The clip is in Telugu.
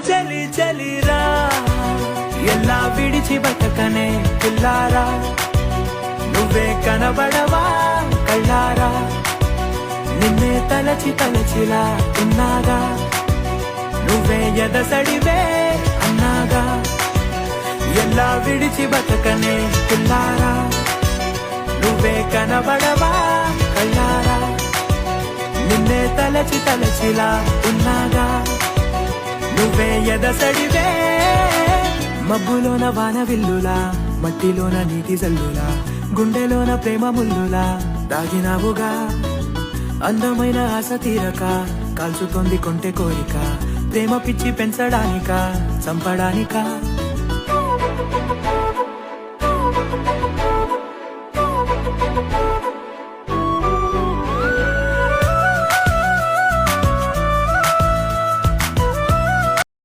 చలి చలిరా ఎలా విడిచి బతకనే పిల్లారా నువ్వే కనబడవా కళ్ళారా నిన్నే తలచి తలచిలా ఉన్నాగా నువ్వే ఎదసడివే అన్నాగా ఎలా విడిచి బతకనే పిల్లారా నువ్వే కనబడవా కళ్ళారా నిన్నే తలచి తలచిలా ఉన్నాగా నువ్వే ఎదసడివే మబ్బులోన వాన విల్లులా మట్టిలోన నీటి జల్లులా గుండెలోన ప్రేమ ముల్లులా దాగినావుగా అందమైన ఆశ తీరక కాల్చుతోంది కొంటె కోరిక ప్రేమ పిచ్చి పెంచడానిక చంపడానిక